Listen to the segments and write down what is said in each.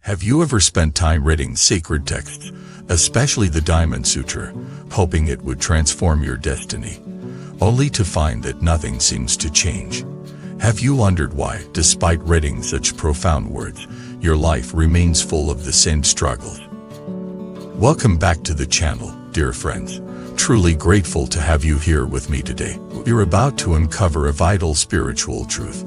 Have you ever spent time reading sacred texts, especially the Diamond Sutra, hoping it would transform your destiny, only to find that nothing seems to change? Have you wondered why, despite reading such profound words, your life remains full of the same struggles? Welcome back to the channel, dear friends. Truly grateful to have you here with me today. You're about to uncover a vital spiritual truth,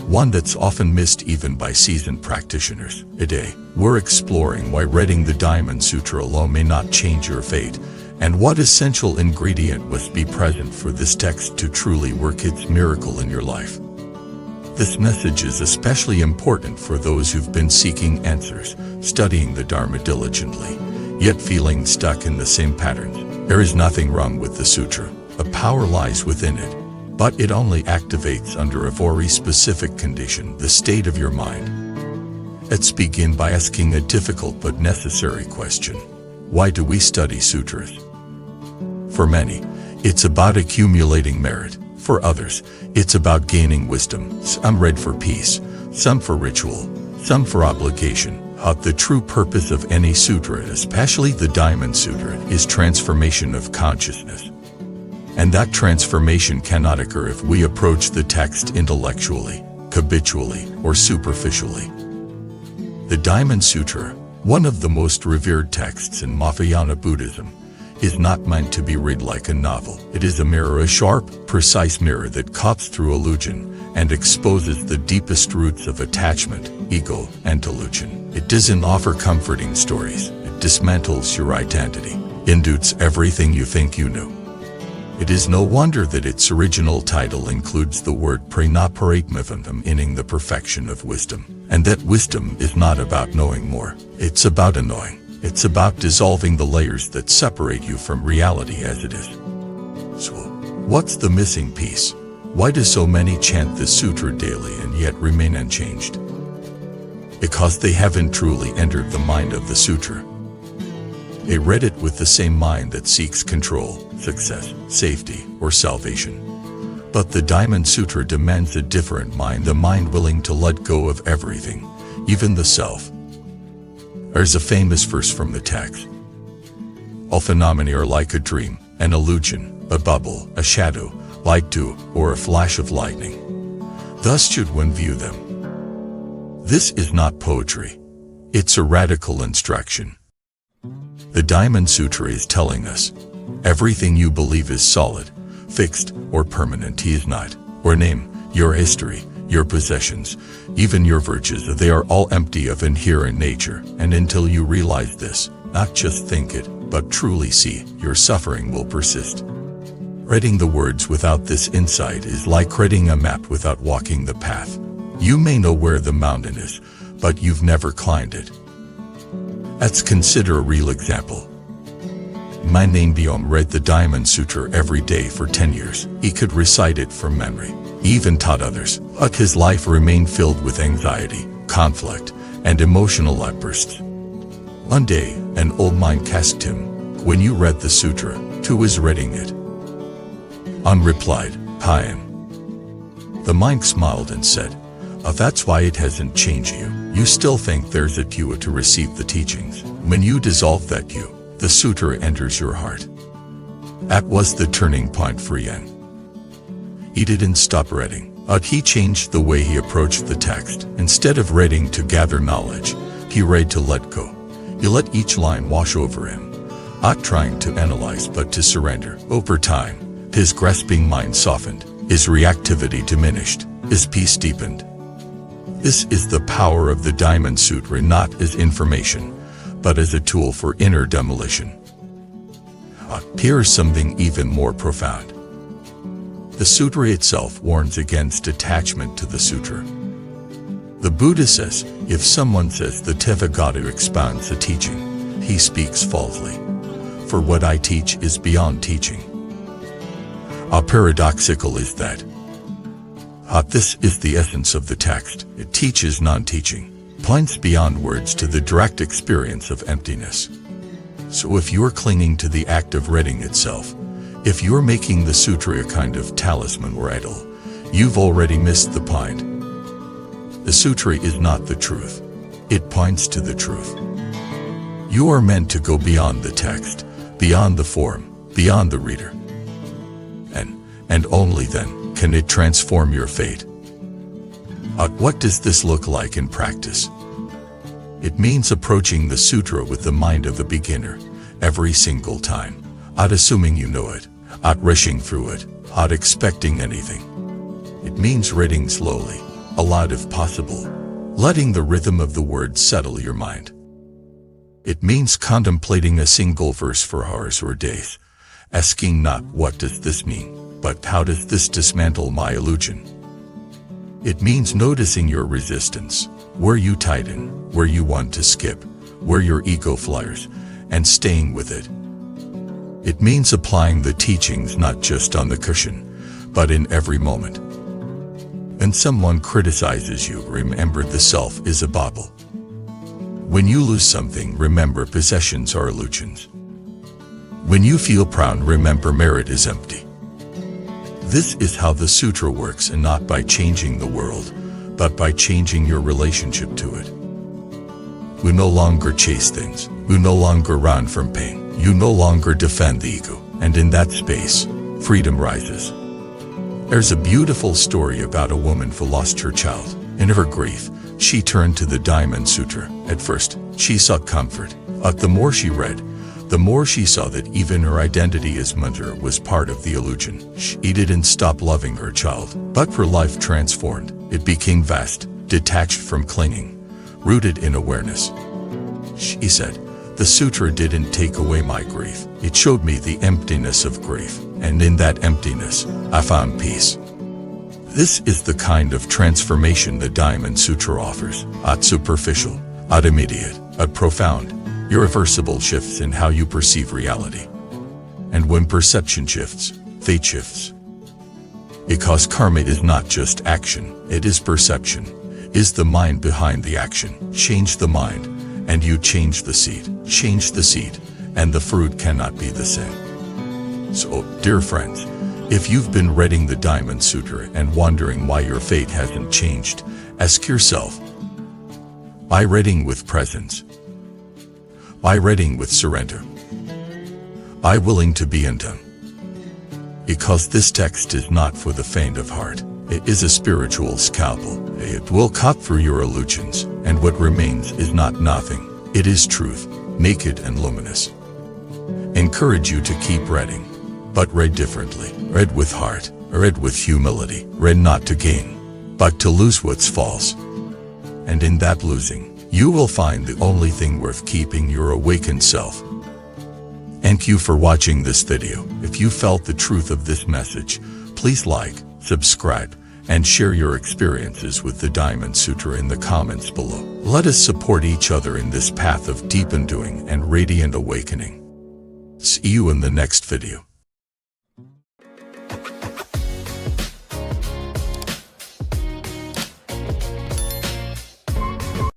one that's often missed even by seasoned practitioners. Today, we're exploring why reading the Diamond Sutra alone may not change your fate, and what essential ingredient must be present for this text to truly work its miracle in your life. This message is especially important for those who've been seeking answers, studying the Dharma diligently, yet feeling stuck in the same patterns. There is nothing wrong with the sutra. A power lies within it, but it only activates under a very specific condition, the state of your mind. Let's begin by asking a difficult but necessary question. Why do we study sutras? For many, it's about accumulating merit. For others, it's about gaining wisdom. Some read for peace, some for ritual, some for obligation. But the true purpose of any sutra, especially the Diamond Sutra, is transformation of consciousness. And that transformation cannot occur if we approach the text intellectually, habitually, or superficially. The Diamond Sutra, one of the most revered texts in Mahayana Buddhism, is not meant to be read like a novel. It is a mirror, a sharp, precise mirror that cuts through illusion and exposes the deepest roots of attachment, ego, and delusion. It doesn't offer comforting stories. It dismantles your identity, induces everything you think you know. It is no wonder that its original title includes the word prajnaparamita, meaning the perfection of wisdom, and that wisdom is not about knowing more. It's about unknowing. It's about dissolving the layers that separate you from reality as it is. So, what's the missing piece? Why do so many chant the sutra daily and yet remain unchanged? Because they haven't truly entered the mind of the sutra. They read it with the same mind that seeks control, success, safety, or salvation. But the Diamond Sutra demands a different mind, the mind willing to let go of everything, even the self. There's a famous verse from the text. All phenomena are like a dream, an illusion, a bubble, a shadow, light dew, or a flash of lightning. Thus should one view them. This is not poetry. It's a radical instruction. The Diamond Sutra is telling us, everything you believe is solid, fixed, or permanent is not. Your name, your history, your possessions, even your virtues, they are all empty of inherent nature. And until you realize this, not just think it, but truly see, your suffering will persist. Reading the words without this insight is like reading a map without walking the path. You may know where the mountain is, but you've never climbed it. Let's consider a real example. My name Byom read the Diamond Sutra every day for 10 years. He could recite it from memory. He even taught others, but his life remained filled with anxiety, conflict, and emotional outbursts. One day, an old monk asked him, "When you read the sutra, who was reading it?" On replied, "Byom." The monk smiled and said, "Oh, that's why it hasn't changed you. You still think there's a you to receive the teachings. When you dissolve that you, the sutra enters your heart." That was the turning point for Yen. He didn't stop reading, but he changed the way he approached the text. Instead of reading to gather knowledge, he read to let go. He let each line wash over him, not trying to analyze but to surrender. Over time, his grasping mind softened, his reactivity diminished, his peace deepened. This is the power of the Diamond Sutra, not as information, but as a tool for inner demolition. Here's something even more profound. The sutra itself warns against attachment to the sutra. The Buddha says, if someone says the Tathagata expounds a teaching, he speaks falsely. For what I teach is beyond teaching. How paradoxical is that? This is the essence of the text. It teaches non-teaching, points beyond words to the direct experience of emptiness. So if you're clinging to the act of reading itself, if you're making the sutra a kind of talisman or idol, you've already missed the point. The sutra is not the truth. It points to the truth. You are meant to go beyond the text, beyond the form, beyond the reader. And only then can it transform your fate. What does this look like in practice? It means approaching the sutra with the mind of a beginner, every single time, not assuming you know it, not rushing through it, not expecting anything. It means reading slowly, aloud if possible, letting the rhythm of the words settle your mind. It means contemplating a single verse for hours or days, asking not what does this mean, but how does this dismantle my illusion? It means noticing your resistance, where you tighten, where you want to skip, where your ego flares, and staying with it. It means applying the teachings not just on the cushion, but in every moment. When someone criticizes you, remember the self is a bauble. When you lose something, remember possessions are illusions. When you feel proud, remember merit is empty. This is how the sutra works, and not by changing the world, but by changing your relationship to it. We no longer chase things. We no longer run from pain. You no longer defend the ego. And in that space, freedom rises. There's a beautiful story about a woman who lost her child. In her grief, she turned to the Diamond Sutra. At first, she sought comfort. But the more she read, the more she saw that even her identity as mother was part of the illusion. She didn't stop loving her child, but her life transformed. It became vast, detached from clinging, rooted in awareness. She said, "The sutra didn't take away my grief. It showed me the emptiness of grief, and in that emptiness, I found peace." This is the kind of transformation the Diamond Sutra offers. Not superficial, not immediate, but profound, irreversible shifts in how you perceive reality. And when perception shifts, fate shifts. Because karma is not just action, it is perception. Is the mind behind the action. Change the mind, and you change the seed. Change the seed, and the fruit cannot be the same. So, dear friends, if you've been reading the Diamond Sutra and wondering why your fate hasn't changed, ask yourself, why reading with presence? Why reading with surrender? Why willing to be undone? Because this text is not for the faint of heart. It is a spiritual scalpel. It will cut through your illusions, and what remains is not nothing. It is truth, naked and luminous. Encourage you to keep reading, but read differently. Read with heart, read with humility. Read not to gain, but to lose what's false. And in that losing, you will find the only thing worth keeping, your awakened self. Thank you for watching this video. If you felt the truth of this message, please like, subscribe, and share your experiences with the Diamond Sutra in the comments below. Let us support each other in this path of deep undoing and radiant awakening. See you in the next video.